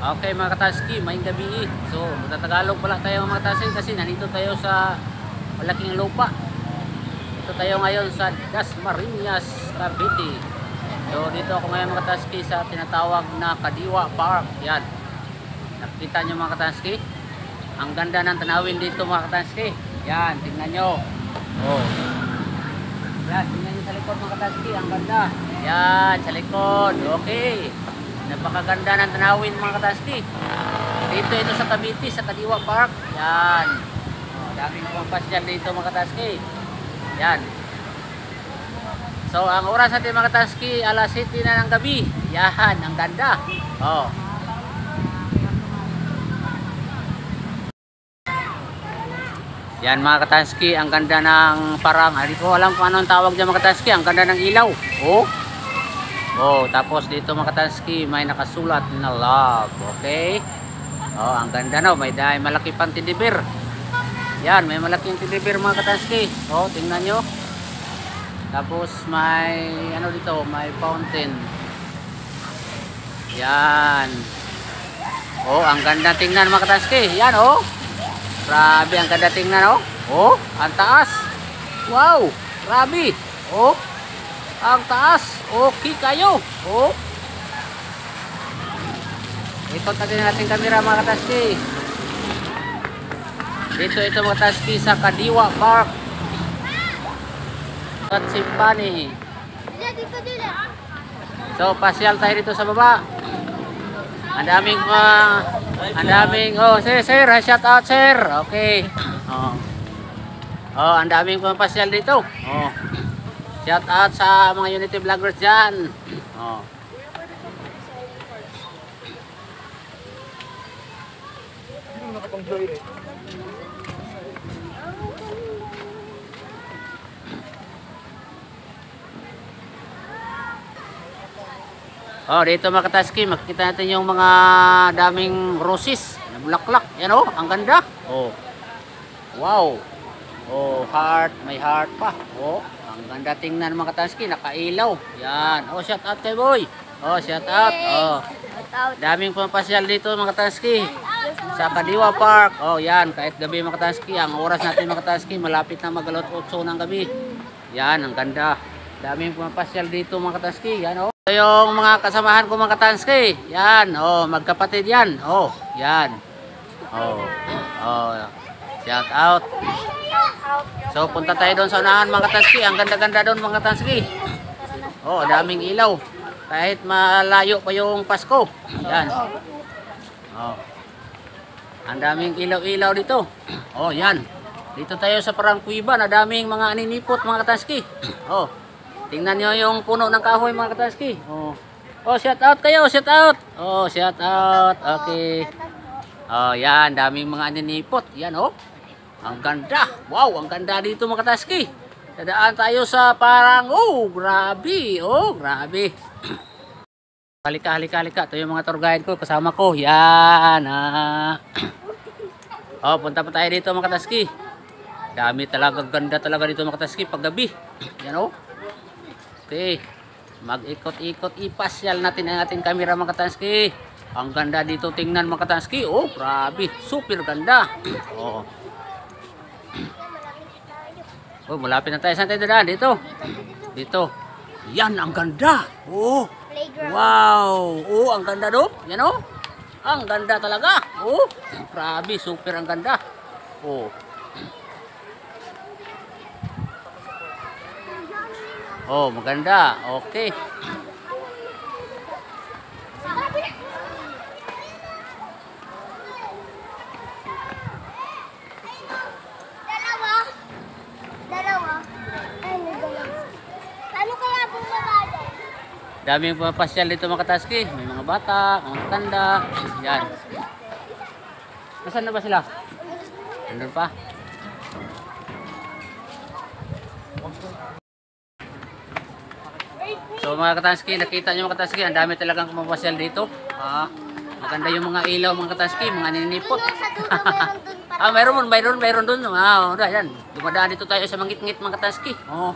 Okay mga kataski, may gabi. So, magtatagalog pala tayo mga kataski kasi nandito tayo sa malaking lupa. Ito tayo ngayon sa Dasmariñas, Cavite. So, dito ako ngayon mga kataski sa tinatawag na Kadiwa Park. Yan. Nakita nyo mga kataski? Ang ganda ng tanawin dito mga kataski. Yan, tingnan nyo. Oh. Yan, tingnan nyo sa likod mga kataski. Ang ganda. Yan, sa likod. Okay. Napakaganda ng tanawin mga kataski. Dito ito sa Cavite, sa Kadiwa Park. Yan. Daming pumapasyal dito mga kataski. Yan. So ang oras natin mga kataski, alas 7 na ng gabi. Yan, ang ganda. Oh. Yan mga kataski, ang ganda ng parang, hindi ko alam kung anong tawag dyan mga kataski. Ang ganda ng ilaw. Oh. Oh, tapos dito mga kataski may nakasulat na love. Okay? Oh, ang ganda no, may malaki pang teddy-bear. Yan, may malaking teddy-bear mga kataski. Oh, tingnan nyo. Tapos may ano dito, may fountain. Yan. Oh, ang ganda tingnan mga kataski. Yan oh. Grabe, ang ganda tingnan oh. Oh, ang taas. Wow, grabe. Oh. Ang taas. Okay kayo. Oh. Ikot natin natin kamera mga kataski. Dito ito mga kataski sa Kadiwa Park. At Simpani. So pasyal tayo dito sa baba. Ang daming oh sir, shout out sir. Okay. Oh. Oh, ang daming pasyal dito. Oh. Shout out sa mga Unity vloggers dyan. Oh. Oh, dito mga kataski, makikita natin yung mga daming roses na bulaklak. Yan oh, ang ganda. Oh. Wow. Oh, heart, may heart pa. Oh. Ang ganda tingnan mga kataski, nakailaw. Yan. Oh, shout out kay boy. Oh, shout out. Oh. Daming pumapasyal dito mga kataski. Sa Kadiwa Park. Oh, yan. Kahit gabi mga kataski, ang oras natin mga kataski, malapit na mag-alas 8 ng gabi. Yan, ang ganda. Daming pumapasyal dito mga kataski. Yan oh. Ito yung mga kasamahan ko mga kataski. Yan. Oh, magkapatid yan. Oh, yan. Oh. Oh. Shout out. So punta tayo doon sa unahan mga kataski. Ang ganda-ganda doon mga kataski. Oh, daming ilaw. Kahit malayo pa yung Pasko. Yan. Oh. Ang daming ilaw-ilaw dito. Oh, yan. Dito tayo sa parang kuiba na daming mga aninipot mga kataski. Oh. Tingnan niyo yung puno ng kahoy mga kataski. Oh. Oh, shout out kayo, shout out. Oh, shout out. Okay. Oh, yan, daming mga aninipot. Yan oh. Ang ganda. Wow, ang ganda dito mga kataski. Dadaan tayo sa parang, oh, grabe. Oh, grabe. Halika. Ito yung mga tour guide ko. Kasama ko. Yan. Oh, punta pa tayo dito mga kataski. Dami talaga. Ganda talaga dito mga kataski. Paggabi. Yan oh. Okay. Mag-ikot-ikot. Ipasyal natin ang ating camera mga kataski. Ang ganda dito tingnan mga kataski. Oh, grabe. Super ganda. Oh. Oh, malapit na tayo. Saan tayo dadaan? Dito. Dito. Yan, ang ganda. Oh. Wow. Oh, ang ganda do. Yan oh. Ang ganda talaga. Oh. Grabe, super ang ganda. Oh. Oh, maganda. Okay. Daming pumapasyal dito mga kataski. May mga bata, mga matanda. Yan. Nasaan na ba sila? Nandun pa. So mga kataski, nakita nyo mga kataski, ang dami talagang pumapasyal dito. Maganda yung mga ilaw mga kataski, mga ninipot. Mayroon dun. Yan. Dumadaan dito tayo sa mangit-ngit mga kataski. Oh.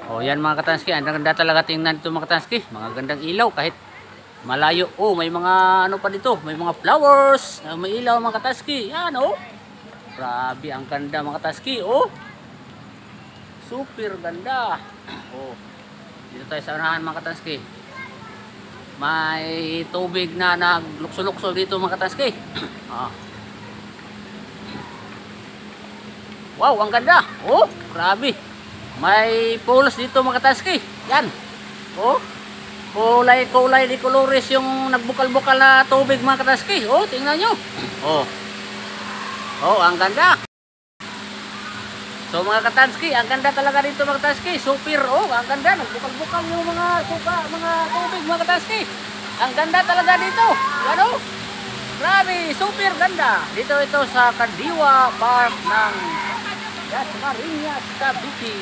Oh, yan mga katanski. Ang ganda talaga tingnan dito mga katanski. Mga gandang ilaw kahit malayo. Oh, may mga ano pa dito. May mga flowers. May ilaw mga katanski. Yan oh. Grabe, ang ganda mga katanski. Oh. Super ganda. Oh. Dito tayo sa unahan mga katanski. May tubig na naglukso-lukso dito mga katanski. Ah. Wow, ang ganda. Oh, grabe. May pools dito mga katanski. Yan. Oh. Kulay-kulay di colores yung nagbukal-bukal na tubig mga katanski. Oh, tingnan nyo. Oh. Oh, ang ganda. So mga katanski, ang ganda talaga dito mga katanski. Super, oh, ang ganda. Nagbukal-bukal yung mga tubig mga katanski. Ang ganda talaga dito. Ano? Grabe, super ganda. Dito ito sa Kadiwa Park ng Dasmariñas, Cavite.